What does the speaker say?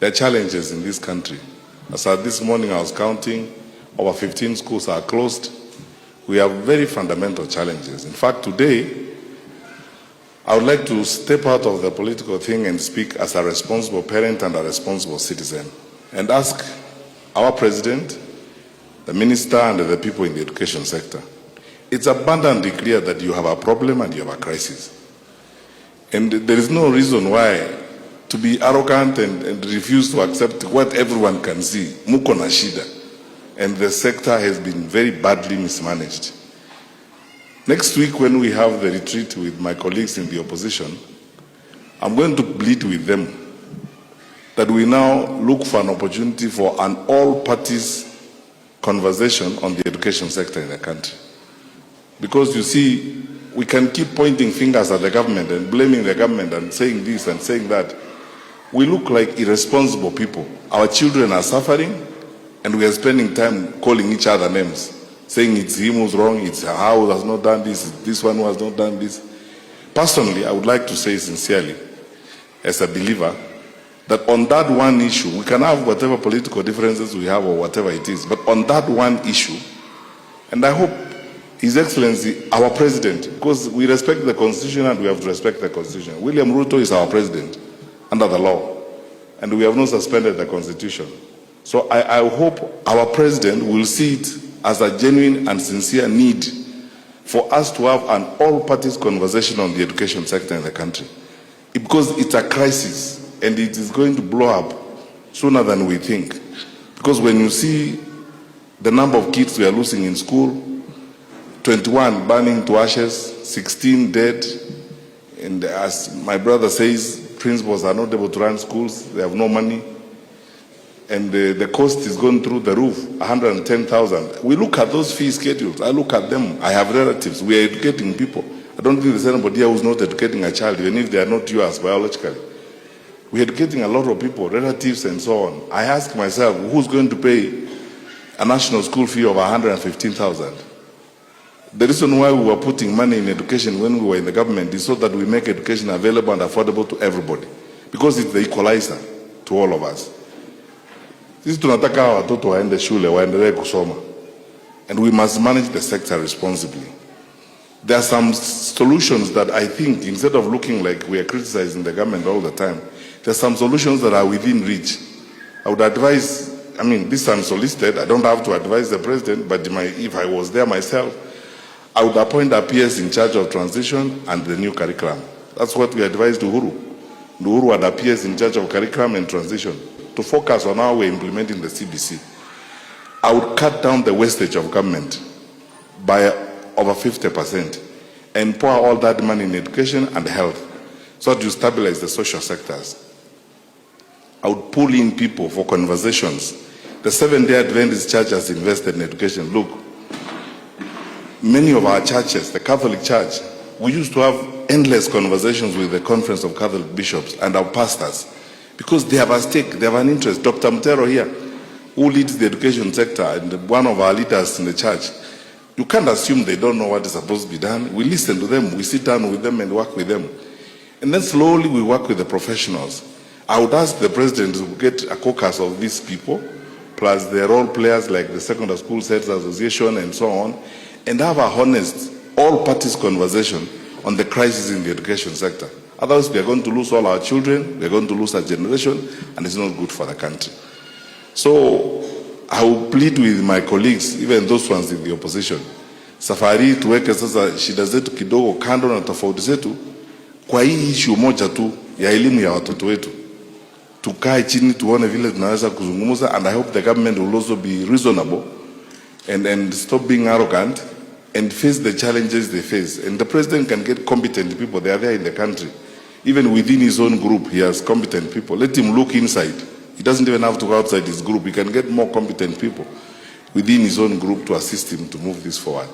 There are challenges in this country. As at this morning I was counting, over 15 schools are closed. We have very fundamental challenges. In fact, today, I would like to step out of the political thing and speak as a responsible parent and a responsible citizen and ask our president, the minister, and the people in the education sector. It's abundantly clear that you have a problem and you have a crisis. And there is no reason why to be arrogant and refuse to accept what everyone can see. Muko na shida. And the sector has been very badly mismanaged. Next week, when we have the retreat with my colleagues in the opposition, I'm going to plead with them that we now look for an opportunity for an all-parties conversation on the education sector in the country. Because you see, we can keep pointing fingers at the government and blaming the government and saying this and saying that. We look like irresponsible people. Our children are suffering, and we are spending time calling each other names, saying it's him who's wrong, it's her who has not done this, it's this one who has not done this. Personally, I would like to say sincerely, as a believer, that on that one issue, we can have whatever political differences we have or whatever it is, but on that one issue, and I hope His Excellency, our President, because we respect the Constitution and we have to respect the Constitution. William Ruto is our President under the law, and we have not suspended the Constitution. So I hope our President will see it as a genuine and sincere need for us to have an all-parties conversation on the education sector in the country. Because it's a crisis, and it is going to blow up sooner than we think. Because when you see the number of kids we are losing in school, 21 burning to ashes, 16 dead, and as my brother says, principals are not able to run schools, they have no money, and the cost is going through the roof, 110,000. We look at those fee schedules, I look at them, I have relatives, we are educating people. I don't think there's anybody here who's not educating a child, even if they are not yours biologically. We're educating a lot of people, relatives and so on. I ask myself, who's going to pay a national school fee of 115,000? The reason why we were putting money in education when we were in the government is so that we make education available and affordable to everybody. Because it's the equalizer to all of us. Sisi tunataka watoto waende shule, waendelee kusoma. And we must manage the sector responsibly. There are some solutions that I think, instead of looking like we are criticizing the government all the time, there are some solutions that are within reach. I would advise, this is unsolicited, I don't have to advise the president, but if I was there myself, I would appoint a PS in charge of transition and the new curriculum. That's what we advised Uhuru. Uhuru had a PS in charge of curriculum and transition to focus on how we're implementing the CBC. I would cut down the wastage of government by over 50% and pour all that money in education and health so that you stabilize the social sectors. I would pull in people for conversations. The Seventh-day Adventist Church has invested in education. Look, many of our churches, the Catholic Church, we used to have endless conversations with the Conference of Catholic Bishops and our pastors because they have a stake, they have an interest. Dr. Mtero here, who leads the education sector and one of our leaders in the church, you can't assume they don't know what is supposed to be done. We listen to them, we sit down with them and work with them. And then slowly we work with the professionals. I would ask the president to get a caucus of these people, plus the role players like the Secondary School Heads Association and so on, and have a honest, all-parties conversation on the crisis in the education sector. Otherwise, we are going to lose all our children, we are going to lose our generation, and it's not good for the country. So, I will plead with my colleagues, even those ones in the opposition, safari tuweke sasa shida zetu kidogo kando na tofauti zetu, kwa hii issue moja tu ya elimu ya watoto wetu. Tukae chini tuone vile tunaweza kuzungumza, and I hope the government will also be reasonable and stop being arrogant and face the challenges they face. And the president can get competent people, they are there in the country. Even within his own group, he has competent people. Let him look inside. He doesn't even have to go outside his group. He can get more competent people within his own group to assist him to move this forward.